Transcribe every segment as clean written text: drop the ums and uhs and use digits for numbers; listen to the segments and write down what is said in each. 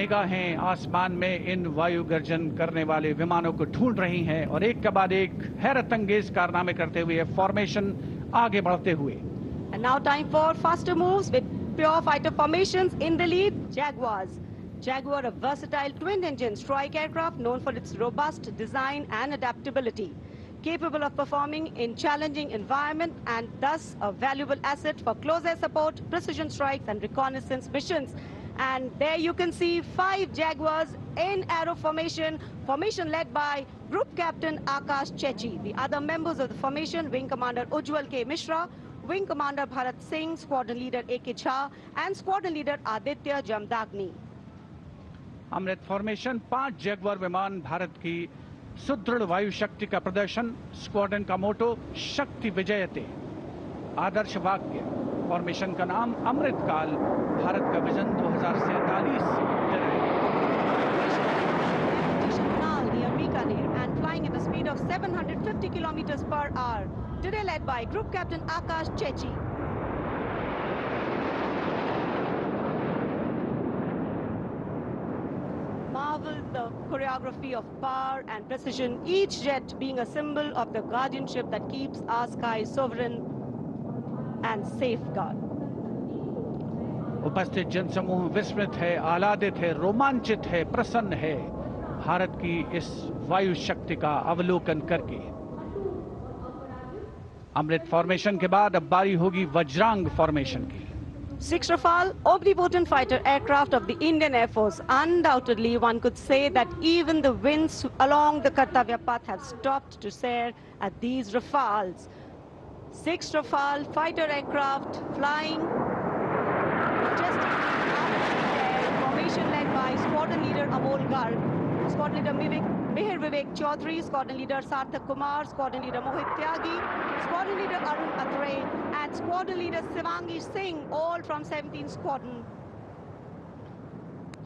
निगाहें आसमान में इन वायु गर्जन करने वाले विमानों को ढूंढ रही हैं और एक के बाद एक हैरत अंगेज कारनामे करते हुए फॉर्मेशन आगे बढ़ते हुए। And now time for faster moves with pure fighter formations. In the lead, Jaguars. Jaguar, a versatile twin-engine strike aircraft known for its robust design and adaptability, capable of performing in challenging environment and thus a valuable asset for close air support, precision strikes and reconnaissance missions. And there you can see 5 Jaguars in aero formation led by Group Captain Akash Chechi. The other members of the formation, Wing Commander Ujjwal K. Mishra, Wing Commander Bharat Singh, Squadron Leader A.K. Jha and Squadron Leader Aditya Jamdagni. Amrit formation 5 Jaguar विमान, भारत की सुदृढ़ वायु शक्ति का प्रदर्शन। Squadron का मोटो शक्ति विजयते, आदर्श वाक्य। फॉर्मेशन का नाम अमृत काल, भारत का vision 2047 and flying at a speed of 750 kilometers per hour. Today led by Group Captain Akash Chechi. Marvel the choreography of power and precision, each jet being a symbol of the guardianship that keeps our sky sovereign and safeguard. उपस्थित जनसमूह विस्मित है, आह्लादित है, रोमांचित है, प्रसन्न है भारत की इस वायु शक्ति का अवलोकन करके। अमृत फॉर्मेशन के बाद अब बारी होगी वज्रांग फॉर्मेशन की। 6 Rafale, omnipotent fighter aircraft of the Indian Air Force. Undoubtedly, one could say that even the winds along the Kartavya path have stopped to stare at these Rafales. 6 Rafale fighter aircraft flying majestically out of the air. Formation led by Squadron Leader Amol Garg, Squadron Leader Mihir Vivek Chaudhary, Squadron Leader Sarthak Kumar, Squadron Leader Mohit Tyagi, Squadron Leader Arun Atre, and Squadron Leader Shivangi Singh, all from 17 Squadron.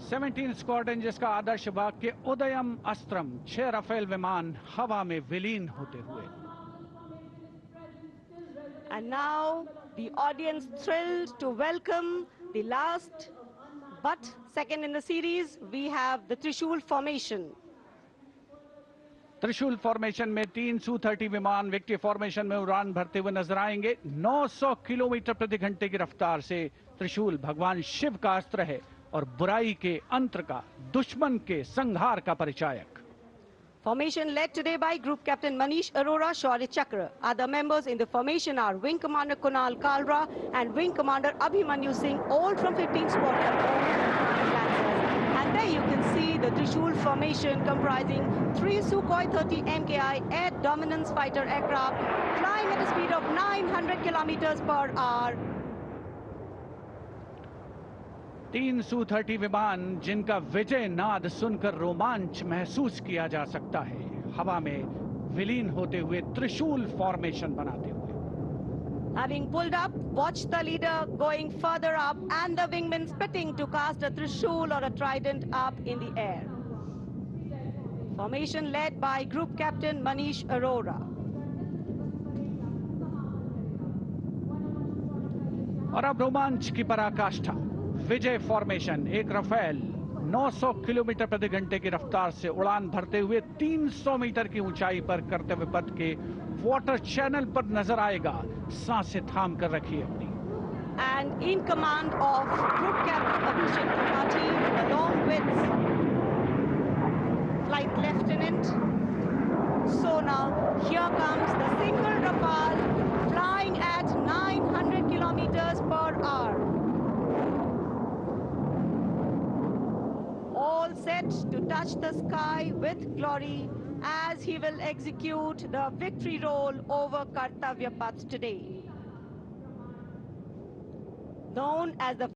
17 squadron, जिसका आदर्श वाक्य उदयम अस्त्रम, 6 Rafale विमान हवा में विलीन होते हुए। And now the audience thrilled to welcome the last but second in the series. We have the Trishul formation. त्रिशूल formation में 3 Su-30 विमान विक्ट्री फॉर्मेशन में उड़ान भरते हुए नजर आएंगे। 900 किलोमीटर प्रति घंटे की रफ्तार से त्रिशूल भगवान शिव का अस्त्र है और बुराई के अंतर का, दुश्मन के संहार का परिचायक। Formation led today by Group Captain Manish Arora, Shaurya Chakra. Other members in the formation are Wing Commander Kunal Kalra and Wing Commander Abhimanyu Singh, all from 15 Squadron. And there you can see the Trishul formation comprising 3 Sukhoi 30 MKI air dominance fighter aircraft flying at a speed of 900 kilometers per hour. 3 Su-30 विमान जिनका विजय नाद सुनकर रोमांच महसूस किया जा सकता है, हवा में विलीन होते हुए त्रिशूल फॉर्मेशन बनाते हुए। Having pulled up, watch the leader going further up and the wingmen spitting to cast a trishul or a trident up in the air. Formation led by Group Captain Manish Arora. और अब रोमांच की पराकाष्ठा, विजय formation. एक Rafale 900 kilometre प्रति घंटे की रफ्तार से उड़ान भरते हुए 300 मीटर की ऊंचाई पर कर्तव्य पथ के वाटर चैनल पर नजर आएगा। सांसें थाम कर रखिए अपनी। And in command of Group Captain Abhishek Tripathi, along with Flight Lieutenant Sonal, here comes the single Rafale flying at 900 kilometers per hour. All set to touch the sky with glory as he will execute the victory roll over Kartavya Path today. Known as the